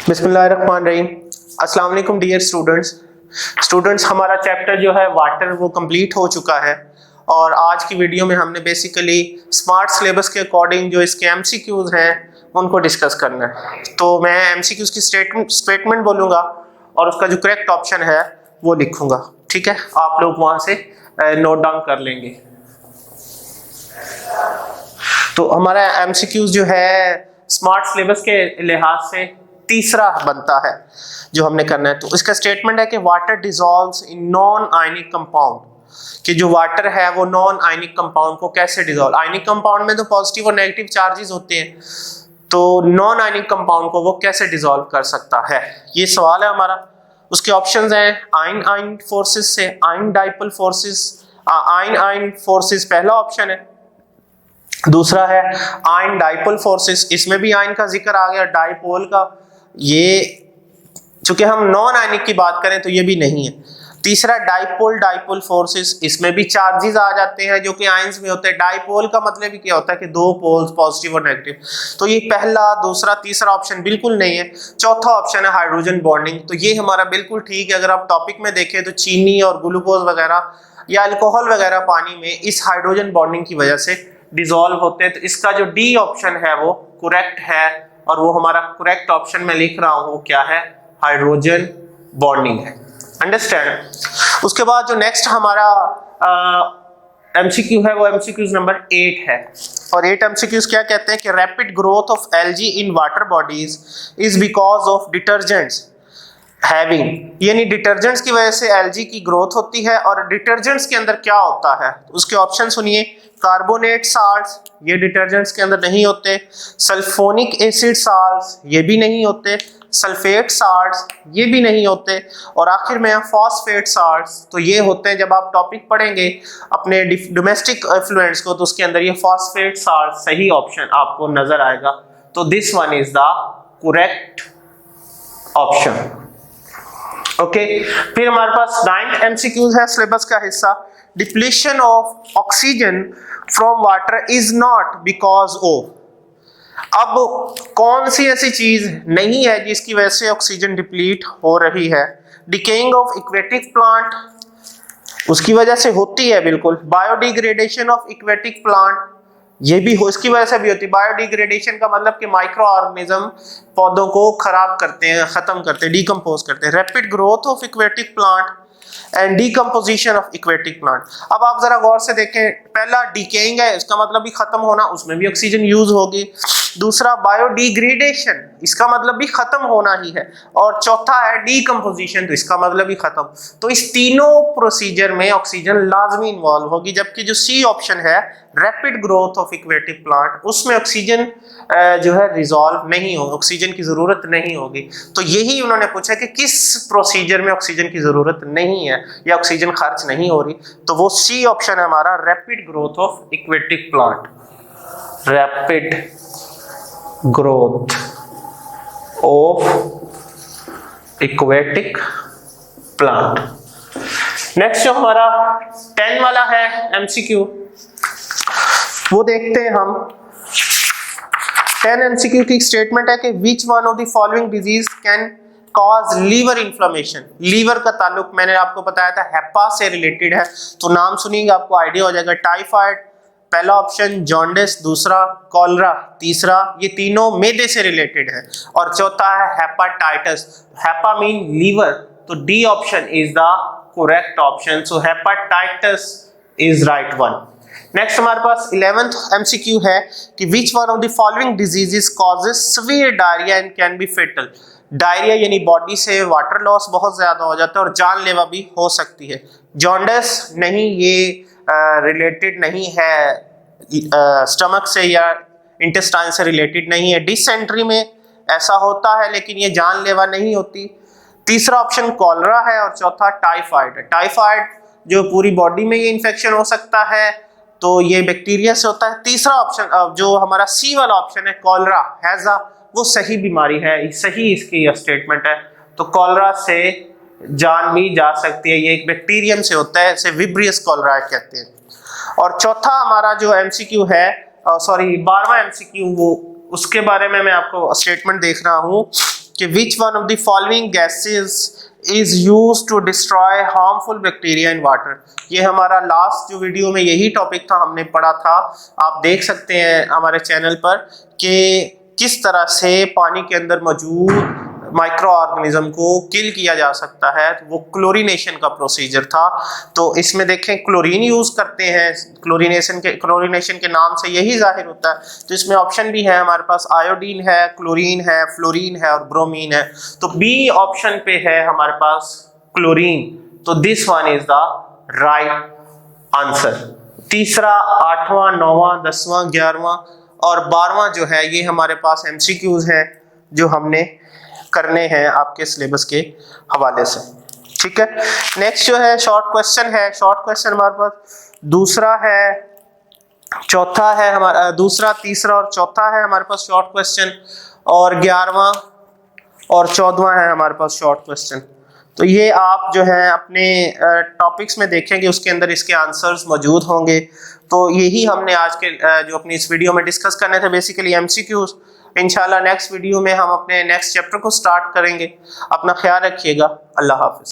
बिस्मिल्लाहिर्रहमानिर्रहीम। अस्सलाम वालेकुम डियर स्टूडेंट्स, हमारा चैप्टर जो है वाटर वो कंप्लीट हो चुका है और आज की वीडियो में हमने बेसिकली स्मार्ट सिलेबस के अकॉर्डिंग जो इसके एमसीक्यूज हैं उनको डिस्कस करना है। तो मैं एमसीक्यूज की स्टेटमेंट बोलूँगा और उसका जो करेक्ट ऑप्शन है वो लिखूँगा। ठीक है, आप लोग वहाँ से नोट डाउन कर लेंगे। तो हमारा एमसीक्यूज जो है स्मार्ट सिलेबस के लिहाज से तीसरा बनता है जो हमने करना है। तो इसका स्टेटमेंट है कि water dissolves in non ionic compound, कि जो वाटर है वो नॉन आयनिक कंपाउंड को कैसे डिसॉल्व, आयनिक कंपाउंड में तो पॉजिटिव और नेगेटिव चार्जेस होते हैं, तो नॉन आयनिक कंपाउंड को वो कैसे डिसॉल्व कर सकता है, ये सवाल है हमारा। उसके ऑप्शंस हैं आयन आयन फोर्सेस से, ion dipole forces, ion ion forces पहला ऑप्शन है। दूसरा है आयन डाइपोल फोर्सेस, इसमें भी आयन का जिक्र आ गया, डाइपोल का ये चूंकि हम नॉन आयनिक की बात करें तो ये भी नहीं है। तीसरा डाइपोल फोर्सेस, इसमें भी चार्जेस आ जाते हैं जो कि आयंस में होते हैं। डाइपोल का मतलब ही क्या होता है कि दो पोल्स पॉजिटिव और नेगेटिव। तो ये पहला, दूसरा, तीसरा ऑप्शन बिल्कुल नहीं है। चौथा ऑप्शन है हाइड्रोजन बॉन्डिंग, तो ये हमारा बिल्कुल ठीक है। अगर आप टॉपिक में देखें तो चीनी और ग्लूकोज वगैरह या अल्कोहल वगैरह पानी में इस हाइड्रोजन बॉन्डिंग की वजह से डिसॉल्व होते हैं। तो इसका जो डी ऑप्शन है वो करेक्ट है और वो हमारा करेक्ट ऑप्शन में लिख रहा हूं वो क्या है, हाइड्रोजन बॉन्डिंग है। अंडरस्टैंड। उसके बाद जो नेक्स्ट हमारा एमसीक्यू है वो एमसीक्यू नंबर 8 है और 8 एमसीक्यूज क्या कहते हैं कि rapid growth of algae in water bodies is because of detergents having, यानी डिटर्जेंट्स की वजह से एल्गी की ग्रोथ होती है। और डिटर्जेंट्स के अंदर क्या होता है, उसके ऑप्शन सुनिए। कार्बोनेट साल्ट्स, ये डिटर्जेंट्स के अंदर नहीं होते। सल्फोनिक एसिड साल्ट्स, ये भी नहीं होते। सल्फेट साल्ट्स, ये भी नहीं होते। और आखिर में फॉस्फेट साल्ट्स, तो ये होते हैं। जब आप टॉपिक पढ़ेंगे अपने डोमेस्टिक एफ्लुएंट्स को तो उसके अंदर ये फॉस्फेट साल्ट सही ऑप्शन आपको नजर आएगा। तो this one is the correct option. Okay, फिर हमारे पास 9th एमसीक्यूज है सिलेबस का हिस्सा। Depletion of oxygen from water is not because of, अब कौन सी ऐसी चीज नहीं है जिसकी वजह से ऑक्सीजन डिप्लीट हो रही है। डिकेइंग ऑफ एक्वेटिक प्लांट, उसकी वजह से होती है बिल्कुल। बायोडिग्रेडेशन ऑफ एक्वेटिक प्लांट, ये भी हो, इसकी वजह से भी होती है। बायोडिग्रेडेशन का मतलब कि माइक्रो ऑर्गेनिज्म पौधों को खराब करते हैं, खत्म करते हैं, डिकम्पोज करते हैं। Rapid growth of aquatic plant and decomposition of aquatic plant. अब आप जरा गौर से देखें, पहला डिकेइंग है, इसका मतलब भी खत्म होना, उसमें भी ऑक्सीजन यूज होगी। दूसरा बायोडिग्रेडेशन, इसका मतलब भी खत्म होना ही है। और चौथा है डिकम्पोजिशन, तो इसका मतलब भी खत्म। तो इस तीनों प्रोसीजर में ऑक्सीजन लाजमी इन्वॉल्व होगी। जबकि जो सी ऑप्शन है rapid growth of aquatic plant, उसमें ऑक्सीजन जो है रिजॉल्व नहीं होगा, ऑक्सीजन की जरूरत नहीं होगी। तो यही उन्होंने पूछा कि किस प्रोसीजर में ऑक्सीजन की जरूरत नहीं है या ऑक्सीजन खर्च नहीं हो रही, तो वो सी ऑप्शन है हमारा, rapid growth of aquatic plant. Rapid growth of aquatic plant. Next जो हमारा 10 वाला है एमसीक्यू, वो देखते हैं हम। 10 एमसीक्यू की स्टेटमेंट है कि which one of the following disease can cause liver inflammation. Liver का ताल्लुक मैंने आपको बताया था हेपा से रिलेटेड है, तो नाम सुनिएंगे आपको आइडिया हो जाएगा। टाइफाइड पहला ऑप्शन, जॉन्डिस दूसरा, कॉलरा तीसरा, ये तीनों मैदे से रिलेटेड है। और चौथा है हेपाटाइटिस, हेपा मीन लीवर, तो D option is the correct option. So hepatitis is right one. Next हमारे पास 11th एमसीक्यू है कि which one of the following diseases causes severe diarrhoea and can be fatal. Diarrhoea यानी body से water loss बहुत ज्यादा हो जाता है और जानलेवा भी हो सकती है। जॉन्डिस नहीं, ये रिलेटेड नहीं है स्टमक से या इंटेस्टाइन से रिलेटेड नहीं है। डिसेंट्री में ऐसा होता है लेकिन ये जानलेवा नहीं होती। तीसरा ऑप्शन कॉलरा है और चौथा टाइफाइड है। टाइफाइड जो पूरी बॉडी में ये इन्फेक्शन हो सकता है, तो ये बैक्टीरिया से होता है। तीसरा ऑप्शन जो हमारा सी वाला ऑप्शन है कॉलरा हैजा, वो सही बीमारी है, सही इसकी स्टेटमेंट है। तो कॉलरा से जान भी जा सकती है, ये एक बैक्टीरियम से होता है, इसे विब्रियस कॉलरा कहते हैं। और चौथा हमारा जो एमसीक्यू है, सॉरी 12वां एमसीक्यू, वो उसके बारे में मैं आपको स्टेटमेंट देख रहा हूँ कि which one of the following gases is used to destroy harmful bacteria in water. ये हमारा लास्ट जो वीडियो में यही टॉपिक था, हमने पढ़ा था, आप देख सकते हैं हमारे चैनल पर कि किस तरह से पानी के अंदर मौजूद माइक्रो ऑर्गेनिज्म को किल किया जा सकता है। वो क्लोरीनेशन का प्रोसीजर था। तो इसमें देखें क्लोरीन यूज करते हैं, क्लोरीनेशन के नाम से यही जाहिर होता है। तो इसमें ऑप्शन भी है हमारे पास, आयोडीन है, क्लोरीन है, फ्लोरीन है और ब्रोमीन है। तो बी ऑप्शन पे है हमारे पास क्लोरीन। तो this one is the right answer. तीसरा, 8वां, 9वां, 10वां, 11वां और 12वां जो है ये हमारे पास MCQs हैं जो हमने करने हैं आपके सिलेबस के हवाले से। ठीक है, नेक्स्ट जो है शॉर्ट क्वेश्चन है। शॉर्ट क्वेश्चन हमारे पास दूसरा है, चौथा है हमारा, दूसरा, तीसरा और चौथा है हमारे पास शॉर्ट क्वेश्चन, और 11वां और 14वां है हमारे पास शॉर्ट क्वेश्चन। तो ये आप जो है अपने टॉपिक्स में देखेंगे, उसके अंदर इसके आंसर्स मौजूद होंगे। तो यही हमने आज के जो अपनी इस वीडियो में डिस्कस करने थे, बेसिकली MCQs। इंशाल्लाह नेक्स्ट वीडियो में हम अपने नेक्स्ट चैप्टर को स्टार्ट करेंगे। अपना ख्याल रखिएगा। अल्लाह हाफिज।